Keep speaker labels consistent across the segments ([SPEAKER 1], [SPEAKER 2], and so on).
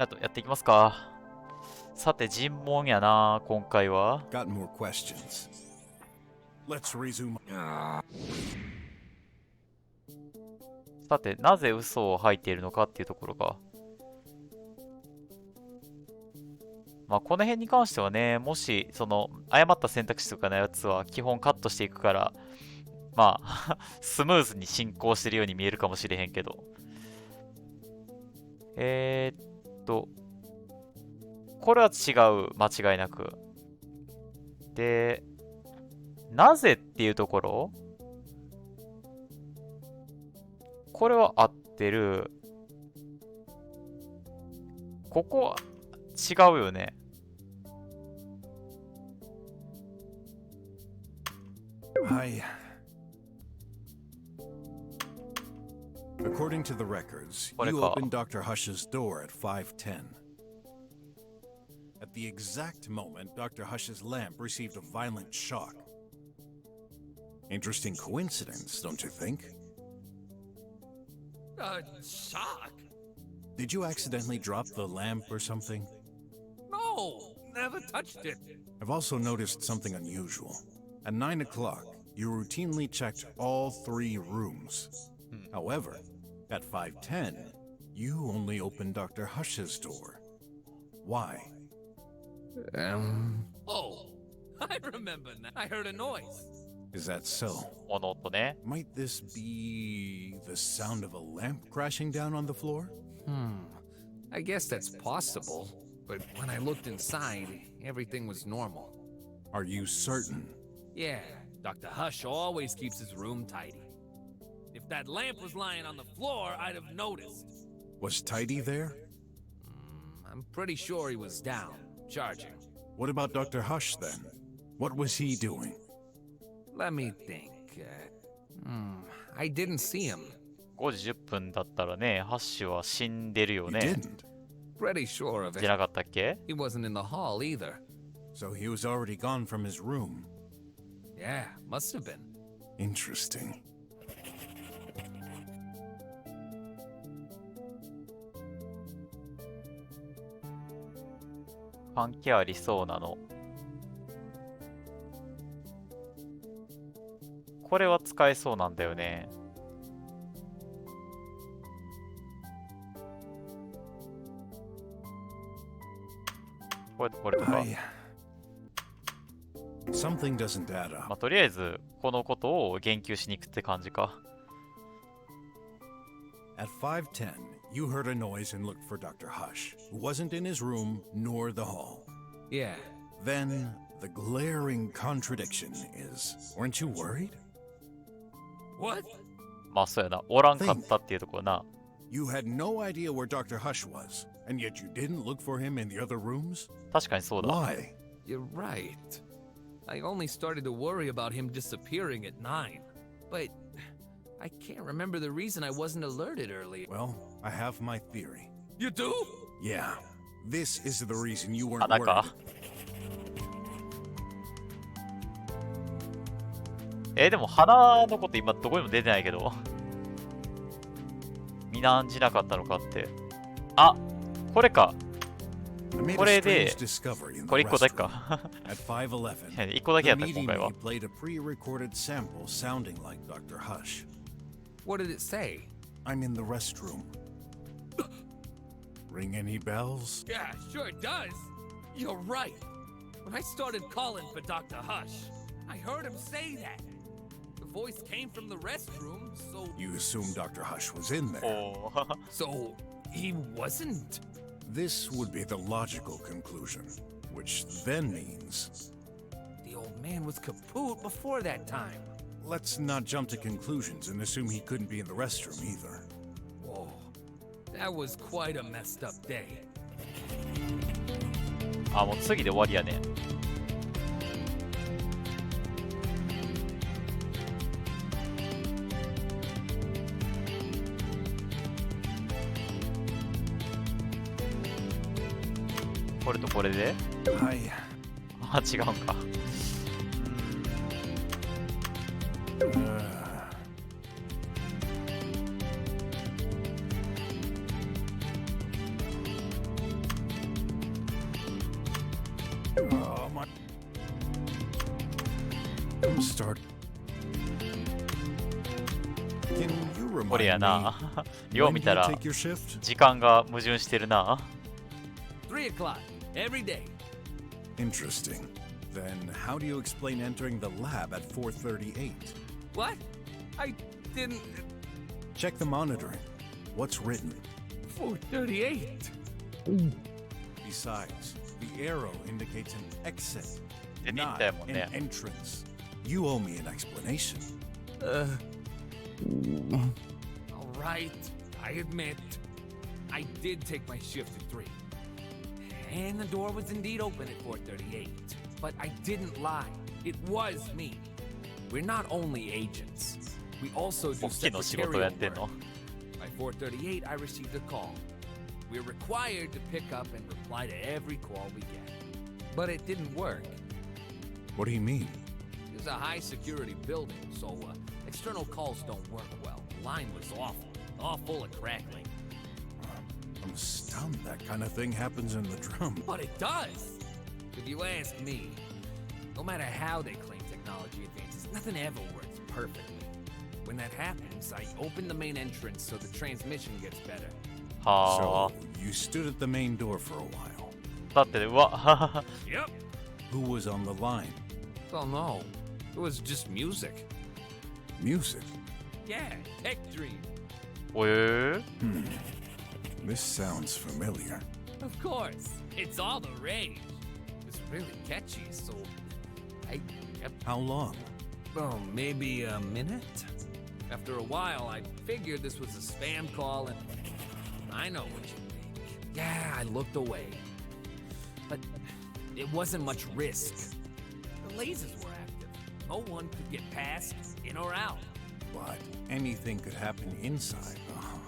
[SPEAKER 1] あとやっていきますか。さて、尋問やな、今回は。
[SPEAKER 2] Got more questions. Let's resume.
[SPEAKER 1] さて、なぜ嘘を吐いているのかっていうところか。まあ、この辺に関してはね、もし、その、誤った選択肢とかのやつは基本カットしていくから、まあ、スムーズに進行してるように見えるかもしれへんけど。これは違う、間違いなく。で、なぜっていうところ、これは合ってる。ここは違うよね。
[SPEAKER 2] Hi. According to the records, you opened Dr. Hush's door at 5:10. At the exact moment, Dr. Hush's lamp received a violent shock. Interesting coincidence, don't you think?
[SPEAKER 3] Shock?
[SPEAKER 2] Did you accidentally drop the lamp or something?
[SPEAKER 3] No, never touched it.
[SPEAKER 2] I've also noticed something unusual. At 9 o'clock, you routinely checked all 3 rooms. However, at 5:10, you only opened Dr. Hush's door. Why?
[SPEAKER 3] Oh, I remember now. I heard a noise.
[SPEAKER 2] Is that so?
[SPEAKER 1] 物音ね。
[SPEAKER 2] Might this be the sound of a lamp crashing down on the floor?
[SPEAKER 3] I guess that's possible. But when I looked inside, everything was normal.
[SPEAKER 2] Are you certain?
[SPEAKER 3] Yeah, Dr. Hush always keeps his room tidy. If that lamp was lying on the floor, I'd have noticed.
[SPEAKER 2] Was Tidy there?
[SPEAKER 3] I'm pretty sure he was down, charging.
[SPEAKER 2] What about Dr. Hush then? What was he doing?
[SPEAKER 3] Let me think. I didn't see him.
[SPEAKER 1] 5時10分だったらね、ハッシュは死んでるよ
[SPEAKER 2] You
[SPEAKER 1] ね。
[SPEAKER 2] didn't.
[SPEAKER 3] Pretty sure of
[SPEAKER 1] じ
[SPEAKER 3] it.
[SPEAKER 1] ゃなかったっけ？
[SPEAKER 3] He wasn't in the hall either.
[SPEAKER 2] So he was already gone from his room.
[SPEAKER 3] Yeah, must have been.
[SPEAKER 2] Interesting.
[SPEAKER 1] 関係ありそうなの。これは使えそうなんだよね。これとこれとか。
[SPEAKER 2] Something doesn't add
[SPEAKER 1] まあ、
[SPEAKER 2] up.
[SPEAKER 1] とりあえず、このことを言及しに行くって感じか。
[SPEAKER 2] At 5:10, you heard a noise and looked for Dr. Hush, who wasn't in his room nor the hall.
[SPEAKER 3] Yeah.
[SPEAKER 2] Then, the glaring contradiction is, weren't you worried?
[SPEAKER 3] What?
[SPEAKER 1] まあそうやな。おらんかったっていうところな。
[SPEAKER 2] You had no idea where Dr. Hush was, and yet you didn't look for him in the other rooms?
[SPEAKER 1] 確かにそうだ。
[SPEAKER 2] Why?
[SPEAKER 3] You're right. I only started to worry about him disappearing at 9. But I can't remember the reason I wasn't alerted earlier.
[SPEAKER 2] Well, I have my theory.
[SPEAKER 3] You do?
[SPEAKER 2] Yeah. This is the reason you weren't
[SPEAKER 1] 鼻
[SPEAKER 2] worried.
[SPEAKER 1] か。でも鼻のこと今どこにも出てないけど。見なんじなかったのかって。あ、これか。
[SPEAKER 2] I made
[SPEAKER 1] こ
[SPEAKER 2] a
[SPEAKER 1] れで、
[SPEAKER 2] strange discovery in
[SPEAKER 1] こ
[SPEAKER 2] the
[SPEAKER 1] れ1個だけ
[SPEAKER 2] restroom.
[SPEAKER 1] か。
[SPEAKER 2] At 5:11,
[SPEAKER 1] 1個だけやった、
[SPEAKER 2] the
[SPEAKER 1] 今
[SPEAKER 2] meeting
[SPEAKER 1] 回は。
[SPEAKER 2] me played a pre-recorded sample sounding like Dr. Hush.
[SPEAKER 3] What did it say?
[SPEAKER 2] I'm in the restroom. Ring any bells?
[SPEAKER 3] Yeah, sure does. You're right. When I started calling for Dr. Hush, I heard him say that. The voice came from the restroom, so...
[SPEAKER 2] You assume Dr. Hush was in there.
[SPEAKER 1] おー
[SPEAKER 3] So, he wasn't?
[SPEAKER 2] This would be the logical conclusion, which then means...
[SPEAKER 3] The old man was kaput before that time.
[SPEAKER 2] Let's not jump to conclusions and assume he couldn't be in the restroom either.
[SPEAKER 3] Whoa. That was quite a messed up day.
[SPEAKER 1] あ、もう次で終わりやね。これとこれで
[SPEAKER 2] I...
[SPEAKER 1] あ、違うんか。
[SPEAKER 2] I'm starting. Can you
[SPEAKER 1] これ
[SPEAKER 2] remind
[SPEAKER 1] や
[SPEAKER 2] me
[SPEAKER 1] な。よう
[SPEAKER 2] when
[SPEAKER 1] 見
[SPEAKER 2] do
[SPEAKER 1] た
[SPEAKER 2] you
[SPEAKER 1] ら
[SPEAKER 2] take your shift?
[SPEAKER 1] 時間が矛盾してるな。
[SPEAKER 3] 3 o'clock, every day.
[SPEAKER 2] Interesting. Then how do you explain entering the lab at 4:38?
[SPEAKER 3] What? I didn't.
[SPEAKER 2] Check the monitoring. What's written?
[SPEAKER 3] 4:38.
[SPEAKER 2] Besides, the arrow indicates an exit,
[SPEAKER 1] 出て行っ
[SPEAKER 2] not
[SPEAKER 1] たやもん
[SPEAKER 2] an
[SPEAKER 1] ね。
[SPEAKER 2] entrance. You owe me an explanation.
[SPEAKER 3] All right, I admit. I did take my shift at 3. And the door was indeed open at 4:38. But I didn't lie. It was me. We're not only agents. We also do
[SPEAKER 1] 大きの仕事をや
[SPEAKER 3] secretarial
[SPEAKER 1] ってん
[SPEAKER 3] work.
[SPEAKER 1] の。
[SPEAKER 3] By 4:38, I received a call. We're required to pick up and reply to every call we get. But it didn't work.
[SPEAKER 2] What do you mean?
[SPEAKER 3] It's a high security building, so external calls don't work well. The line was awful, all full of crackling.
[SPEAKER 2] I'm stunned that kind of thing happens in the drum.
[SPEAKER 3] But it does! If you ask me, no matter how they claim technology advances, nothing ever works perfectly. When that happens, I open the main entrance so the transmission gets better.
[SPEAKER 1] は
[SPEAKER 2] So you stood at the main door for a while.
[SPEAKER 1] あ。だって、うわ、
[SPEAKER 3] Yep.
[SPEAKER 2] Who was on the line?
[SPEAKER 3] Well, no. It was just music.
[SPEAKER 2] Music.
[SPEAKER 3] Yeah, Tech Dream.
[SPEAKER 1] おえ
[SPEAKER 2] This sounds familiar.
[SPEAKER 3] Of course. It's all the rage. It's really catchy, so I kept,
[SPEAKER 2] How long?
[SPEAKER 3] maybe a minute? After a while, I figured this was a spam call, and I know what you think. Yeah, I looked away. But it wasn't much risk. The lasers were active. No one could get past, in or out.
[SPEAKER 2] But anything could happen inside. Oh,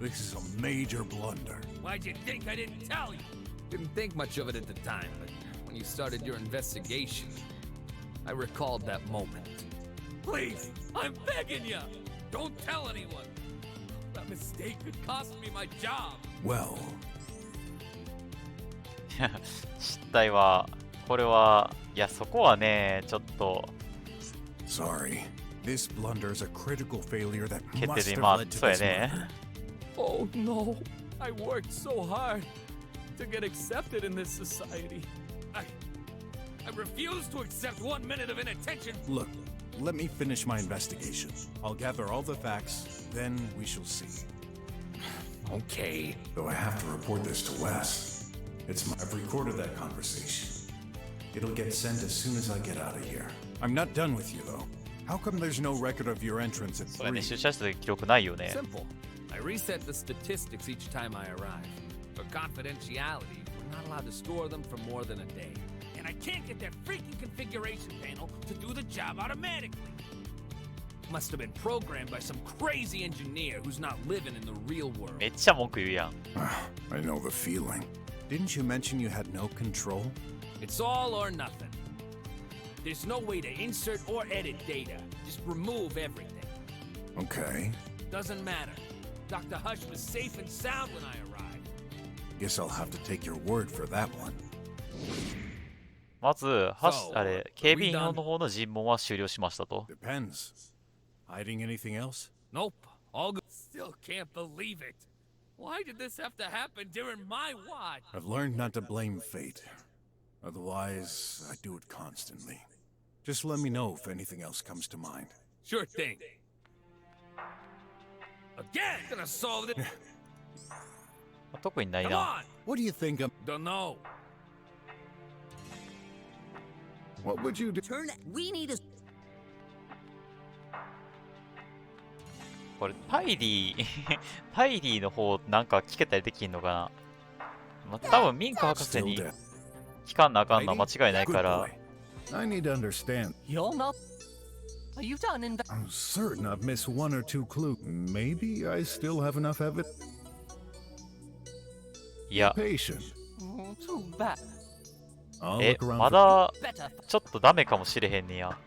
[SPEAKER 2] this is a major blunder.
[SPEAKER 3] Why'd you think I didn't tell you? Didn't think much of it at the time, but when you started your investigation, I recalled that moment. Please, I'm begging you! Don't tell anyone! That mistake could cost me my job!
[SPEAKER 2] Well,
[SPEAKER 1] 失態は、これは、いや、そこはね、ちょっと、
[SPEAKER 2] sorry. This blunder is a critical failure that
[SPEAKER 1] 決定
[SPEAKER 2] must
[SPEAKER 1] で、
[SPEAKER 2] have
[SPEAKER 1] まあ、
[SPEAKER 2] led to
[SPEAKER 1] そうや
[SPEAKER 2] this
[SPEAKER 1] ね。
[SPEAKER 2] murder.
[SPEAKER 3] Oh no! I worked so hard to get accepted in this society. I refuse to accept 1 minute of inattention.
[SPEAKER 2] Look, let me finish my investigation. I'll gather all the facts, then we shall see.
[SPEAKER 3] Okay.
[SPEAKER 2] Though I have to report this to Wes. I've recorded that conversation. It'll get sent as soon as I get out of here. I'm not done with you, though. How come there's no record of your entrance at
[SPEAKER 1] そうやね、
[SPEAKER 2] 3?
[SPEAKER 1] 出社した時記録ないよね。
[SPEAKER 3] Simple. I reset the statistics each time I arrive. For confidentiality, we're not allowed to store them for more than a day. And I can't get that freaking configuration panel to do the job automatically. Must have been programmed by some crazy engineer who's not living in the real world.
[SPEAKER 1] めっちゃ文句言うやん。
[SPEAKER 2] I know the feeling. Didn't you mention you had no control?
[SPEAKER 3] It's all or nothing. There's no way to insert or edit data. Just remove everything.
[SPEAKER 2] Okay.
[SPEAKER 3] Doesn't matter. Dr. Hush was safe and sound when I arrived.
[SPEAKER 2] Guess I'll have to take your word for that one.
[SPEAKER 1] まず、
[SPEAKER 3] そう
[SPEAKER 1] あれ、警備員用の方の尋問は終了しましたと。
[SPEAKER 2] Depends. Hiding anything else?
[SPEAKER 3] Nope. All good. Still can't believe it. Why did this have to happen during my watch?
[SPEAKER 2] I've learned not to blame fate. Otherwise, I do it constantly. Just let me know if anything else comes to mind.
[SPEAKER 3] Sure thing. Again, gonna solve it.
[SPEAKER 1] 特にない
[SPEAKER 3] Come
[SPEAKER 1] な。
[SPEAKER 3] on.
[SPEAKER 2] What do you think of...
[SPEAKER 3] Don't know.
[SPEAKER 2] What would you do?
[SPEAKER 4] We need a
[SPEAKER 1] これ、パイリー、パイリーの方なんか聞けたりできんのかな。まあ、多分ミンク博士
[SPEAKER 2] Still
[SPEAKER 1] に
[SPEAKER 2] dead.
[SPEAKER 1] 聞かんなあかんのは間違いないか
[SPEAKER 2] Good
[SPEAKER 1] ら
[SPEAKER 2] boy. I need to understand.
[SPEAKER 4] You're not. Are you done in
[SPEAKER 2] I'm certain I've missed one or two clues. Maybe I still have enough evidence.
[SPEAKER 1] いや
[SPEAKER 2] Patient.
[SPEAKER 4] too bad.
[SPEAKER 2] I'll
[SPEAKER 1] え
[SPEAKER 2] look around
[SPEAKER 1] ま
[SPEAKER 2] for-
[SPEAKER 1] だ
[SPEAKER 4] Better.
[SPEAKER 1] ちょっとダメかもしれへんねや。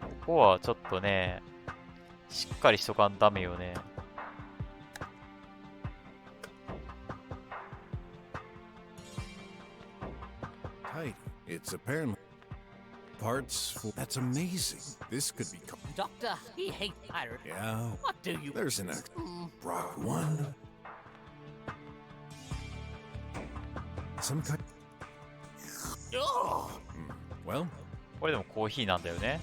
[SPEAKER 1] ここはちょっとねしっかりしとかんダメよね。
[SPEAKER 2] Tight. It's apparently... parts. That's amazing. This could be.
[SPEAKER 4] Doctor, he hates pirates.
[SPEAKER 2] Yeah.
[SPEAKER 4] What do you?
[SPEAKER 2] There's an X. BROK 1. Some kind.
[SPEAKER 4] Oh,
[SPEAKER 2] Well,
[SPEAKER 1] これでもコーヒーなんだよね。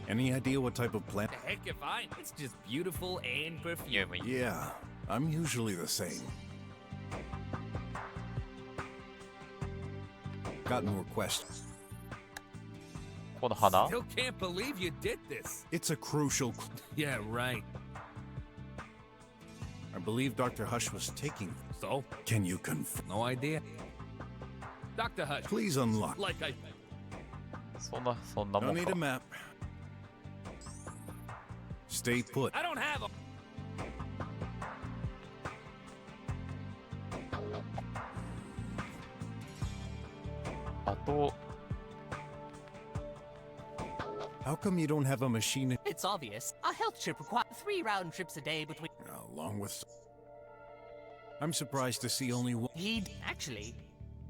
[SPEAKER 2] any idea what type of plant?
[SPEAKER 3] The heck if I. It's just beautiful and
[SPEAKER 1] 匂い
[SPEAKER 3] perfume.
[SPEAKER 1] もいい。
[SPEAKER 2] Yeah, I'm usually the same. Got more questions.
[SPEAKER 1] この花
[SPEAKER 3] Still can't believe you did this.
[SPEAKER 2] It's a crucial.
[SPEAKER 3] Yeah, right.
[SPEAKER 2] I believe Dr. Hush was taking.
[SPEAKER 3] So,
[SPEAKER 2] Can you confirm?
[SPEAKER 3] no idea. Dr. Hush,
[SPEAKER 2] Please unlock.
[SPEAKER 3] like I.
[SPEAKER 1] そんなも
[SPEAKER 2] No
[SPEAKER 1] ん
[SPEAKER 2] need
[SPEAKER 1] か
[SPEAKER 2] a。map. Stay put.
[SPEAKER 3] I don't have a.
[SPEAKER 1] あと、
[SPEAKER 2] How come you don't have a machine
[SPEAKER 4] it's obvious. Our health trip requires 3 round trips a day between.
[SPEAKER 2] along with? I'm surprised to see only one.
[SPEAKER 4] He'd actually.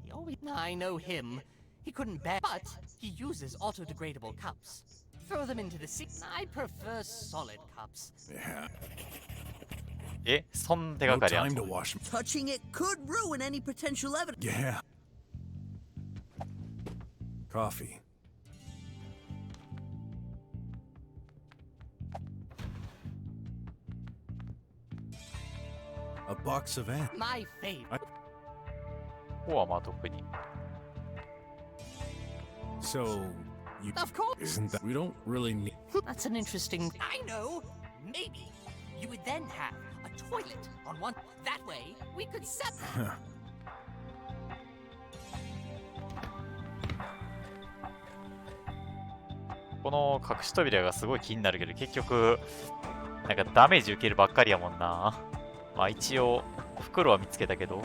[SPEAKER 4] He always. I know him. He couldn't bear. But he uses auto-degradable cups. Throw them into the sea. I prefer solid cups.
[SPEAKER 2] Yeah.
[SPEAKER 1] え、そん手
[SPEAKER 2] No
[SPEAKER 1] がかりあん
[SPEAKER 2] time
[SPEAKER 1] の
[SPEAKER 2] to wash.
[SPEAKER 5] Touching it could ruin any potential evidence.
[SPEAKER 2] Yeah. Coffee. A box of ants.
[SPEAKER 4] My favorite.
[SPEAKER 1] ここはまあ特に。
[SPEAKER 2] So, you
[SPEAKER 4] Of course.
[SPEAKER 2] isn't that we don't really need.
[SPEAKER 4] That's an interesting. I know. Maybe you would then have a toilet on one. That way we could set.
[SPEAKER 1] この隠し扉がすごい気になるけど、結局、なんかダメージ受けるばっかりやもんな。まあ一応、袋は見つけたけど。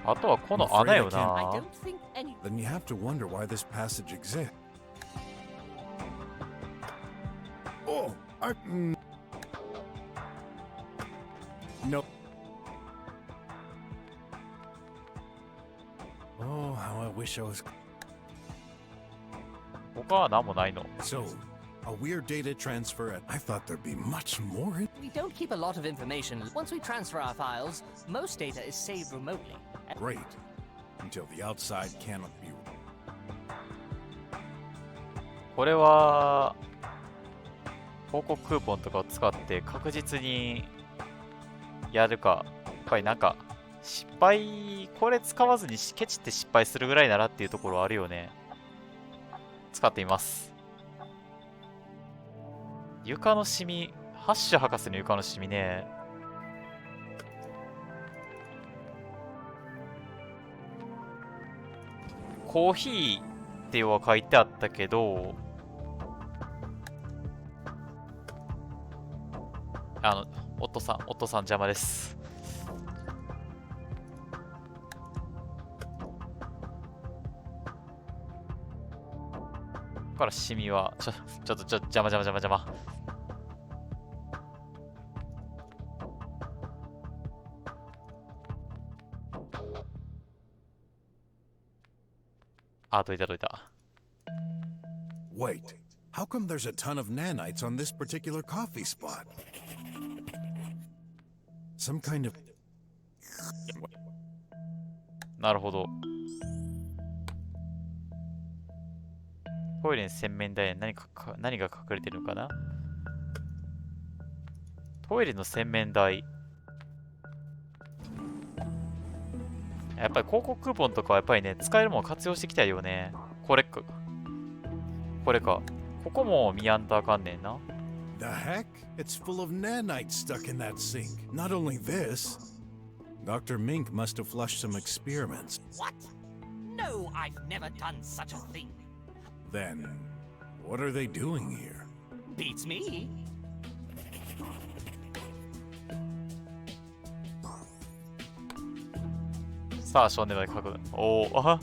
[SPEAKER 1] あとはこの穴よ
[SPEAKER 4] I
[SPEAKER 1] な。
[SPEAKER 4] don't think any.
[SPEAKER 2] Then you have to wonder why this passage exists. Oh, no. Oh, how I wish I was.
[SPEAKER 1] 他は何もないの。
[SPEAKER 2] So, a weird data transfer. I thought there'd be much more.
[SPEAKER 4] We don't keep a lot of information. Once we transfer our files, most data is saved remotely.
[SPEAKER 2] Great. Until the outside cannot be.
[SPEAKER 1] これは、広告クーポンとかを使って確実にやるか。やっぱりなんか、失敗、これ使わずにケチって失敗するぐらいならっていうところあるよね。使ってみます。床のシミ、ハッシュ博士の床のシミね。コーヒーっては書いてあったけど、夫さん邪魔です。ここからシミは、ちょっと邪魔。解いた。
[SPEAKER 2] Wait. How come there's a ton of nanites on this particular coffee spot? Some kind of.
[SPEAKER 1] なるほど。トイレの洗面台に何が隠れてるのかな。トイレの洗面台。やっぱり広告クーポンとかはやっぱりね、使えるものを活用していきたいよね。これか。ここも見やんとあかんねんな。
[SPEAKER 2] The heck? It's full of nanites stuck in that sink. Not only this, Dr. Mink must have flushed some experiments.
[SPEAKER 4] What? No, I've never done such a thing.
[SPEAKER 2] Then, what are they doing here?
[SPEAKER 4] Beats me.
[SPEAKER 1] さあ、少年まで書く。おお、あ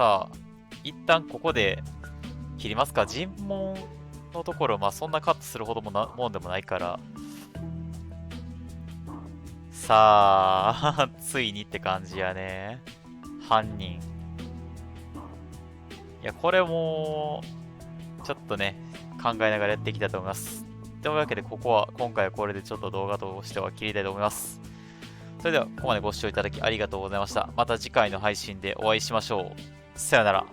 [SPEAKER 1] さあ、一旦ここで切りますか。尋問のところ、まあそんなカットするほどもんでもないから。さあ、ついにって感じやね。犯人。いや、これも、ちょっとね、考えながらやっていきたいと思います。というわけで、今回はこれでちょっと動画としては切りたいと思います。それでは、ここまでご視聴いただきありがとうございました。また次回の配信でお会いしましょう。さよなら。